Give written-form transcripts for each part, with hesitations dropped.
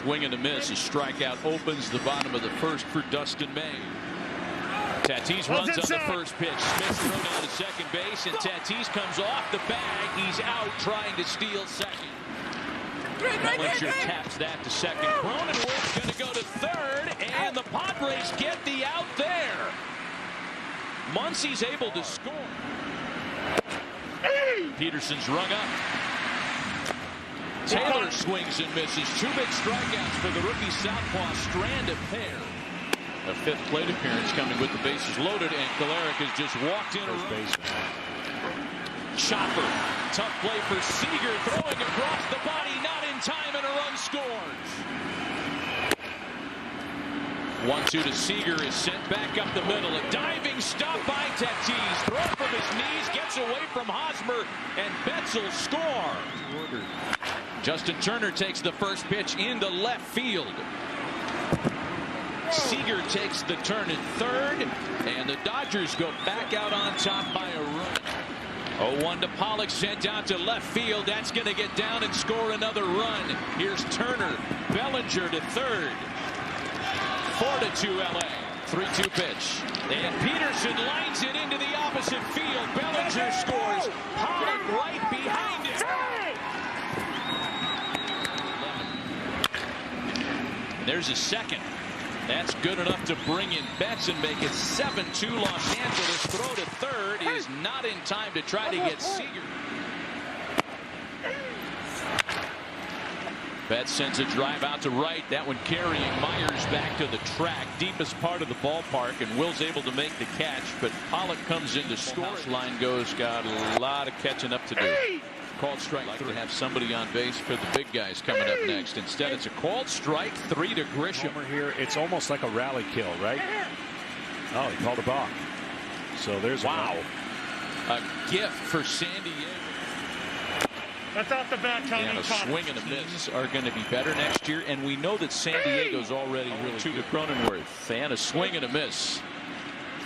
swing and a miss. A strikeout opens the bottom of the first for Dustin May. Tatis runs on the first pitch. Smith throw down to second base, and Tatis comes off the bag. He's out trying to steal second. Bellinger taps that to second. Cronenworth's going to go to third, and the Padres get the out there. Muncy's able to score. Peterson's rung up. Taylor swings and misses. 2 big strikeouts for the rookie southpaw. Strand a pair. A 5th plate appearance coming with the bases loaded, and Kolarek has just walked in. Chopper. Tough play for Seager, throwing across the body, not in time, and a run scores. 1-2 to Seager is sent back up the middle. A diving stop by Tatis. Throw from his knees, gets away from Hosmer, and Betts will score. Justin Turner takes the first pitch into left field. Seager takes the turn at third, and the Dodgers go back out on top by a run. 0-1 to Pollock, sent out to left field. That's going to get down and score another run. Here's Turner. Bellinger to third. 4-2 LA. 3-2 pitch. And Peterson lines it into the opposite field. Bellinger scores. Pollock right behind it. And there's a second. That's good enough to bring in Betts and make it 7-2 Los Angeles. Throw to third is not in time to try to get Seager. Betts sends a drive out to right. That one carrying Myers back to the track. Deepest part of the ballpark, and Will's able to make the catch, but Pollock comes in to score. House line goes, got a lot of catching up to do. Called strike. Like to have somebody on base for the big guys coming up next. Instead, it's a called strike, 3 to Grisham. Here, it's almost like a rally kill, right? Oh, he called a balk. So there's a gift for San Diego. That's off the bat, Tony. And a swing and a miss are going to be better next year, and we know that San Diego's already really good. To Cronenworth, and a swing and a miss.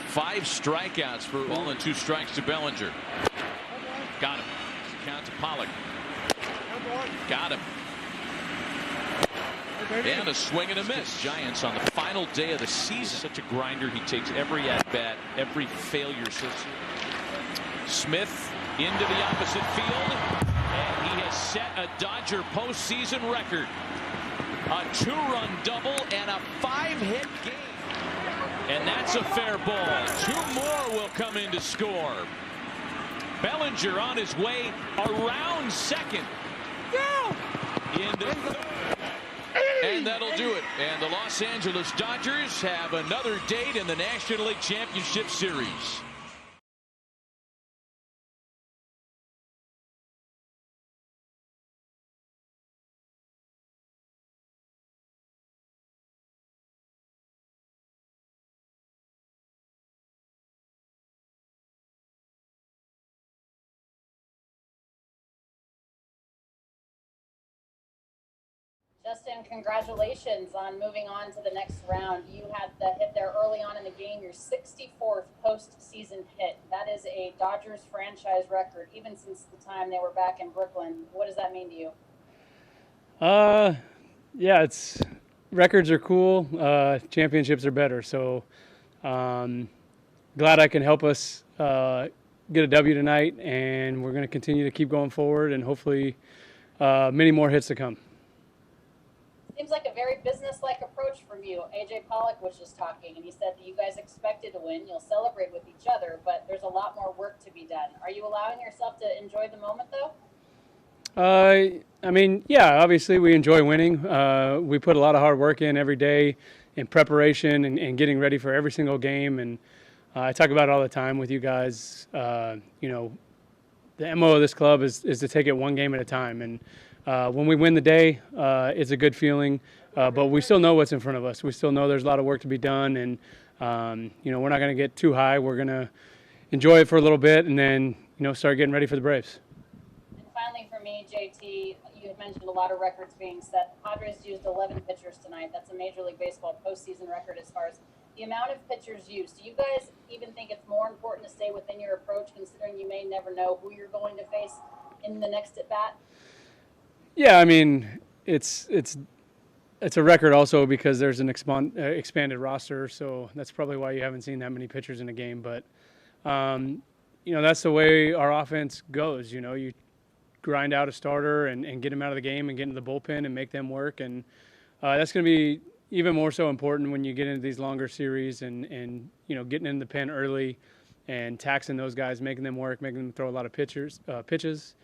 5 strikeouts for ball and 2 strikes to Bellinger. Got him. Count to Pollock. Got him. And a swing and a miss. Giants on the final day of the season. Such a grinder. He takes every at-bat, every failure. Smith into the opposite field. And he has set a Dodger postseason record. A 2-run double and a 5-hit game. And that's a fair ball. 2 more will come in to score. Bellinger on his way around second. Into third. And that'll do it. And the Los Angeles Dodgers have another date in the National League Championship Series. Justin, congratulations on moving on to the next round. You had the hit there early on in the game, your 64th postseason hit. That is a Dodgers franchise record, even since the time they were back in Brooklyn. What does that mean to you? Yeah, records are cool. Championships are better. So glad I can help us get a W tonight, and we're going to continue to keep going forward, and hopefully many more hits to come. Seems like a very business-like approach from you. AJ Pollock was just talking, and he said that you guys expected to win. You'll celebrate with each other, but there's a lot more work to be done. Are you allowing yourself to enjoy the moment, though? I mean, yeah, obviously we enjoy winning. We put a lot of hard work in every day in preparation and getting ready for every single game. And I talk about it all the time with you guys. You know, the MO of this club is to take it one game at a time. And when we win the day, it's a good feeling, but we still know what's in front of us. We still know there's a lot of work to be done, and you know, we're not going to get too high. We're going to enjoy it for a little bit, and then start getting ready for the Braves. And finally, for me, JT, you had mentioned a lot of records being set. Padres used 11 pitchers tonight. That's a Major League Baseball postseason record as far as the amount of pitchers used. Do you guys even think it's more important to stay within your approach, considering you may never know who you're going to face in the next at bat? Yeah, I mean, it's it's a record also because there's an expanded roster, so that's probably why you haven't seen that many pitchers in a game. But that's the way our offense goes. You grind out a starter and get them out of the game and get into the bullpen and make them work, and that's going to be even more so important when you get into these longer series and getting in the pen early and taxing those guys, making them work, making them throw a lot of pitches.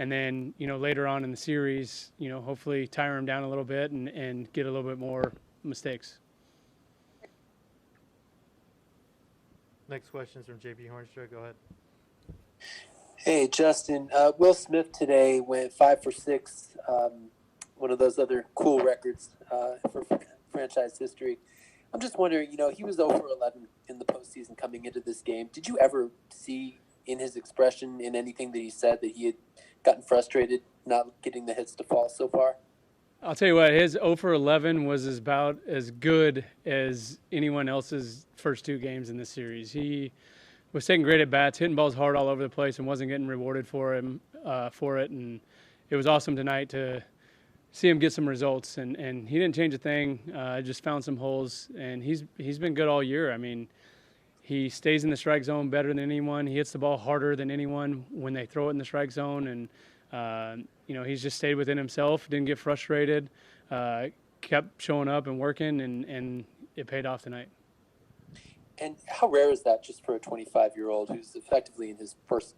And then, later on in the series, hopefully tire them down a little bit and get a little bit more mistakes. Next question is from JP Hornstra. Go ahead. Hey, Justin. Will Smith today went 5 for 6, one of those other cool records for franchise history. I'm just wondering, he was 0 for 11 in the postseason coming into this game. Did you ever see in his expression, in anything that he said, that he had gotten frustrated not getting the hits to fall so far? I'll tell you what, his 0 for 11 was about as good as anyone else's first 2 games in this series. He was taking great at bats, hitting balls hard all over the place, and wasn't getting rewarded for it. And it was awesome tonight to see him get some results. And he didn't change a thing, just found some holes. And he's been good all year. I mean, he stays in the strike zone better than anyone. He hits the ball harder than anyone when they throw it in the strike zone. And, he's just stayed within himself, didn't get frustrated, kept showing up and working, and it paid off tonight. And how rare is that just for a 25-year-old who's effectively in his first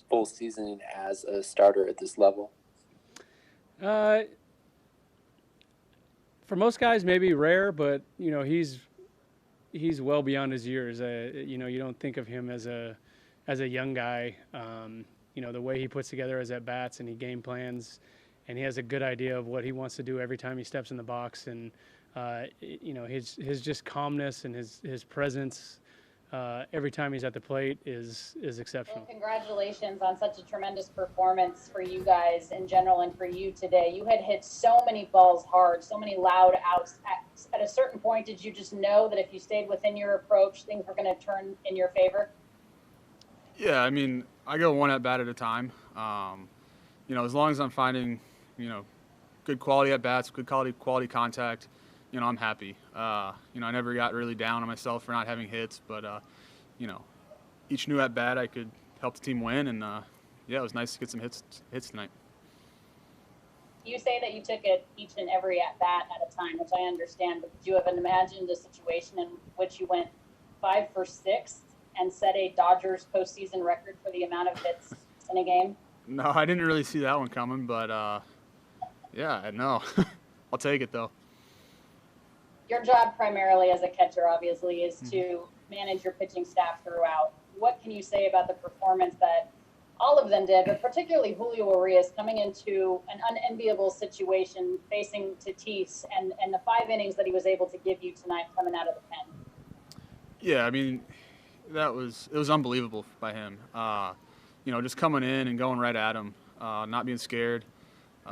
full season as a starter at this level? For most guys, maybe rare, but, he's well beyond his years. You don't think of him as a young guy. The way he puts together his at bats and he game plans, and he has a good idea of what he wants to do every time he steps in the box. And his just calmness and his presence every time he's at the plate is exceptional. And congratulations on such a tremendous performance for you guys in general and for you today. You had hit so many balls hard, so many loud outs. At a certain point, did you just know that if you stayed within your approach, things were going to turn in your favor? Yeah, I mean, I go one at bat at a time. As long as I'm finding, good quality at bats, good quality contact, I'm happy. I never got really down on myself for not having hits, but each new at bat I could help the team win, and it was nice to get some hits tonight. You say that you took it each and every at bat at a time, which I understand, but could you have imagined a situation in which you went 5 for 6 and set a Dodgers postseason record for the amount of hits in a game? No, I didn't really see that one coming, but no. I'll take it though. Your job primarily as a catcher, obviously, is to manage your pitching staff throughout. What can you say about the performance that all of them did, but particularly Julio Urias coming into an unenviable situation, facing Tatis, and the 5 innings that he was able to give you tonight coming out of the pen? Yeah, I mean, it was unbelievable by him. Just coming in and going right at him, not being scared. He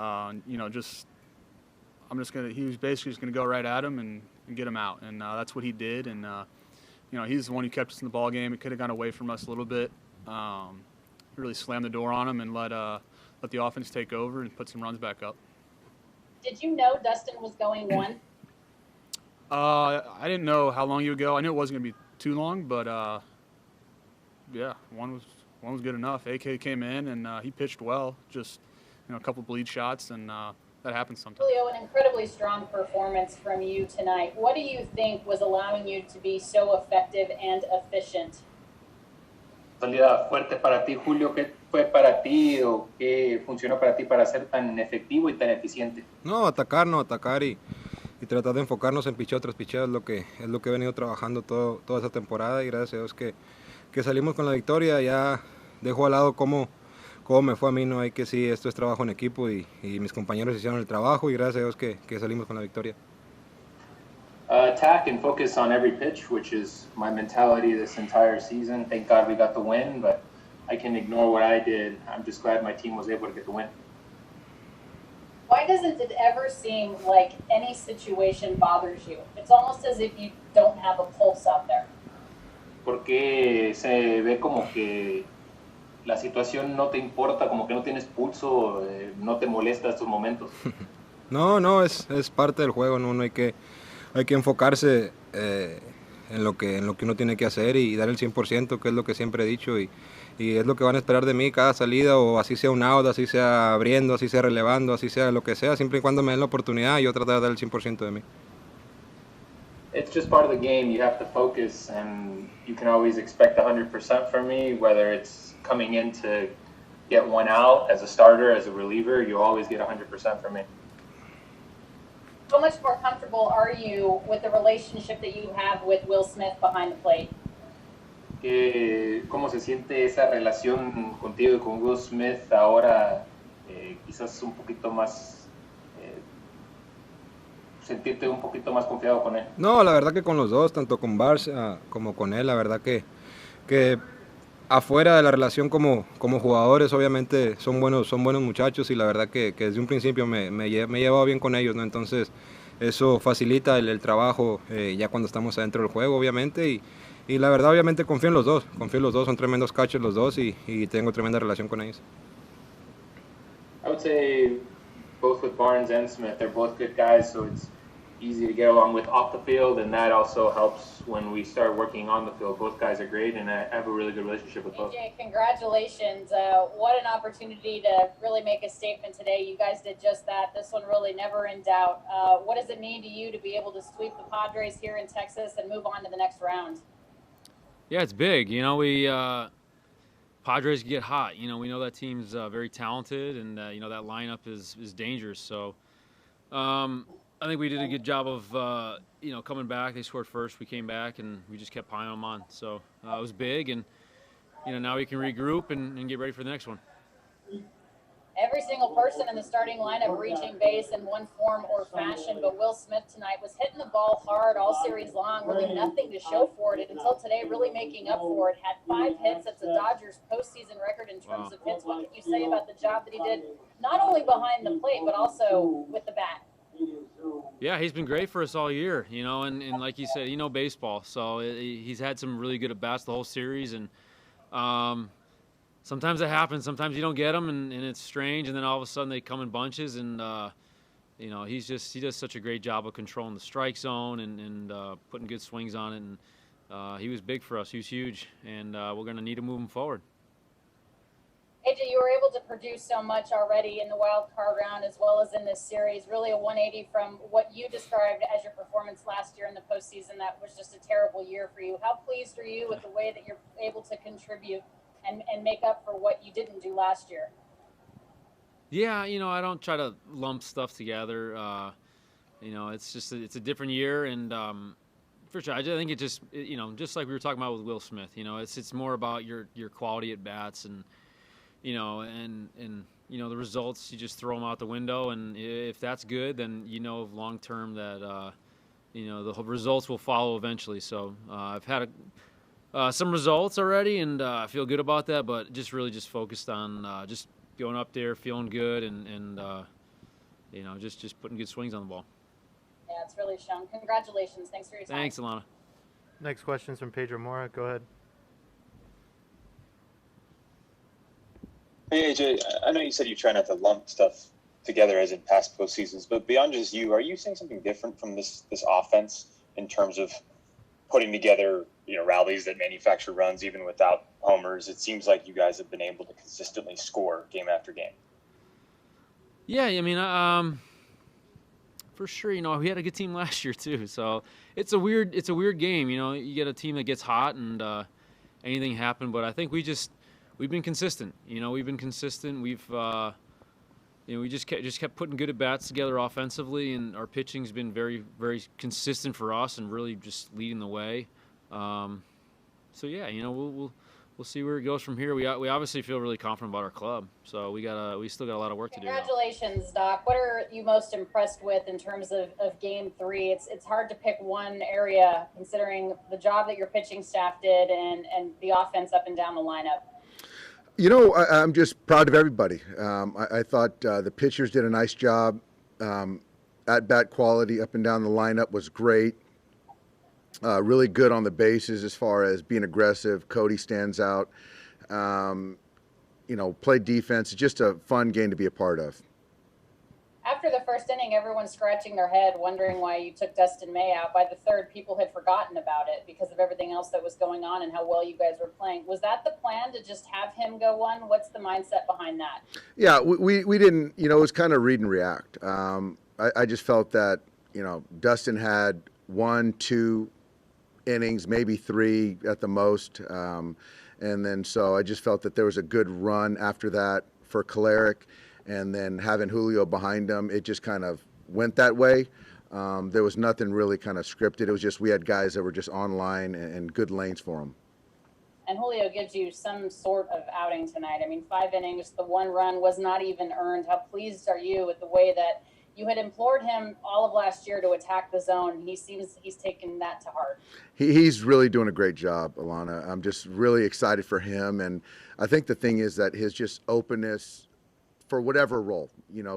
was basically just gonna go right at him and get him out, and that's what he did. And he's the one who kept us in the ball game. It could have gone away from us a little bit. Really slammed the door on him and let the offense take over and put some runs back up. Did you know Dustin was going 1? I didn't know how long he would go. I knew it wasn't gonna be too long, but one was good enough. AK came in and he pitched well. Just a couple bleed shots, and that happens sometimes. Julio, an incredibly strong performance from you tonight. What do you think was allowing you to be so effective and efficient? Salida fuerte para ti, Julio. ¿Qué fue para ti o qué funcionó para ti para ser tan efectivo y tan eficiente? No, atacar y tratar de enfocarnos en picheo tras picheo es lo que he venido trabajando toda esta temporada, y gracias a Dios que salimos con la victoria. Ya dejo al lado cómo me fue a mí, no hay que sí, esto es trabajo en equipo y mis compañeros hicieron el trabajo, y gracias a Dios que salimos con la victoria. Attack and focus on every pitch, which is my mentality this entire season. Thank God we got the win, but I can ignore what I did. I'm just glad my team was able to get the win. Why doesn't it ever seem like any situation bothers you? It's almost as if you don't have a pulse out there. Porque se ve como que la situación no te importa, como que no tienes pulso, no te molesta estos momentos. No, es parte del juego, no hay que enfocarse en lo que uno tiene que hacer y dar el 100%, que es lo que siempre he dicho, y es lo que van a esperar de mí cada salida, o así sea un out, así sea abriendo, así sea relevando, así sea lo que sea, siempre y cuando me den la oportunidad, yo tratar de dar el 100% de mí. It's just part of the game. You have to focus, and you can always expect 100% from me, whether it's coming in to get one out as a starter, as a reliever, you always get 100% from me. How much more comfortable are you with the relationship that you have with Will Smith behind the plate? ¿Cómo se siente esa relación contigo y con Will Smith ahora? Quizás un poquito más, sentirte un poquito más confiado con él. No, la verdad que con los dos, tanto con Barça como con él, la verdad que afuera de la relación como jugadores, obviamente son buenos muchachos, y la verdad que desde un principio me he llevado bien con ellos, ¿no? Entonces eso facilita el trabajo ya cuando estamos adentro del juego, obviamente, y la verdad obviamente confío en los dos, son tremendos catchers los dos, y tengo tremenda relación con ellos. I would say both with Barnes and Smith, they're both good guys, so it's easy to get along with off the field, and that also helps when we start working on the field. Both guys are great, and I have a really good relationship with both. AJ, congratulations. What an opportunity to really make a statement today. You guys did just that. This one really never in doubt. What does it mean to you to be able to sweep the Padres here in Texas and move on to the next round? Yeah, it's big. You know, we Padres get hot. You know, we know that team's very talented, and you know that lineup is dangerous. So I think we did a good job of you know, coming back. They scored first, we came back, and we just kept piling them on. So it was big, and you know, now we can regroup and get ready for the next one. Every single person in the starting lineup reaching base in one form or fashion, but Will Smith tonight was hitting the ball hard all series long, really nothing to show for it until today, really making up for it. Had 5 hits. That's the Dodgers postseason record in terms of hits. What can you say about the job that he did, not only behind the plate, but also with the bat? Yeah, he's been great for us all year, you know, and like you said, you know baseball, so he's had some really good at-bats the whole series, and sometimes it happens. Sometimes you don't get them, and it's strange, and then all of a sudden they come in bunches, and you know, he does such a great job of controlling the strike zone and putting good swings on it, and he was big for us. He was huge, and we're going to need to move him forward. AJ, you were able to produce so much already in the wild card round as well as in this series. Really a 180 from what you described as your performance last year in the postseason. That was just a terrible year for you. How pleased are you with the way that you're able to contribute and make up for what you didn't do last year? Yeah, you know, I don't try to lump stuff together. You know, it's just it's a different year, and for sure, I think you know, just like we were talking about with Will Smith. You know, it's more about your quality at bats, and you know, and you know, the results, you just throw them out the window, and if that's good, then you know long term that you know, the results will follow eventually. So I've had some results already, and I feel good about that, but just really just focused on just going up there, feeling good, and you know, just putting good swings on the ball. Yeah, it's really shown. Congratulations. Thanks for your time. Thanks, Alana. Next question is from Pedro Mora. Go ahead. Hey, AJ, I know you said you try not to lump stuff together as in past postseasons, but beyond just you, are you seeing something different from this offense in terms of putting together, you know, rallies that manufacture runs even without homers? It seems like you guys have been able to consistently score game after game. Yeah, I mean, for sure, you know, we had a good team last year too, so it's a weird game. You know, you get a team that gets hot and anything happen, but I think we've been consistent. You know, we've been consistent. We've you know, we just kept putting good at bats together offensively, and our pitching's been very, very consistent for us and really just leading the way. So yeah, you know, we'll see where it goes from here. We obviously feel really confident about our club, so we still got a lot of work to do. Congratulations, Doc. What are you most impressed with in terms of Game 3? It's hard to pick one area considering the job that your pitching staff did and the offense up and down the lineup. You know, I'm just proud of everybody. I thought the pitchers did a nice job. At-bat quality up and down the lineup was great. Really good on the bases as far as being aggressive. Cody stands out. You know, played defense. It's just a fun game to be a part of. After the first inning, everyone's scratching their head, wondering why you took Dustin May out. By the third, people had forgotten about it because of everything else that was going on and how well you guys were playing. Was that the plan, to just have him go one? What's the mindset behind that? Yeah, we didn't, it was kind of read and react. I just felt that, Dustin had 1-2 innings, maybe 3 at the most. And then so I just felt that there was a good run after that for Kolarek. And then having Julio behind him, it just kind of went that way. There was nothing really kind of scripted. It was just we had guys that were just online and good lanes for them. And Julio gives you some sort of outing tonight. I mean, 5 innings, the 1 run was not even earned. How pleased are you with the way that you had implored him all of last year to attack the zone? He seems he's taken that to heart. He's really doing a great job, Alana. I'm just really excited for him. And I think the thing is that his just openness for whatever role,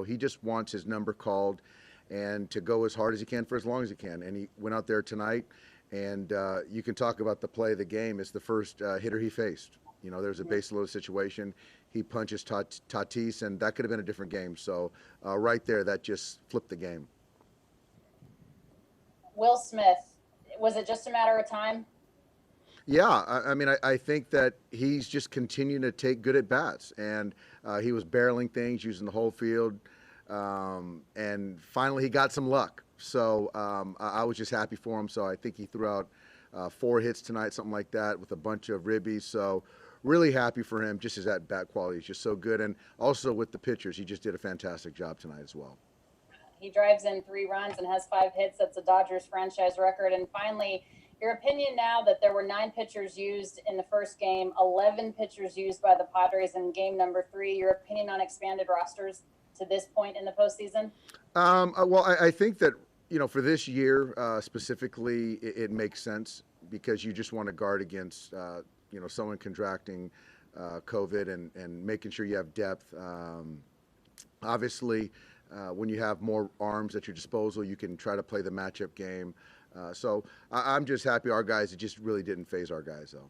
he just wants his number called and to go as hard as he can for as long as he can. And he went out there tonight, and you can talk about the play of the game. It's the first hitter he faced. There's a base loaded situation. He punches Tatis, and that could have been a different game. So right there, that just flipped the game. Will Smith, was it just a matter of time? Yeah, I think that he's just continuing to take good at bats, and he was barreling things, using the whole field, and finally he got some luck. So I was just happy for him. So I think he threw out 4 hits tonight, something like that, with a bunch of ribbies. So really happy for him. Just his at bat quality is just so good, and also with the pitchers, he just did a fantastic job tonight as well. He drives in 3 runs and has 5 hits. That's a Dodgers franchise record. And finally, your opinion now that there were 9 pitchers used in the first game, 11 pitchers used by the Padres in game number 3. Your opinion on expanded rosters to this point in the postseason? Well, I think that, for this year specifically, it makes sense because you just want to guard against, someone contracting COVID and making sure you have depth. Obviously, when you have more arms at your disposal, you can try to play the matchup game. So I'm just happy our guys, it just really didn't phase our guys, though.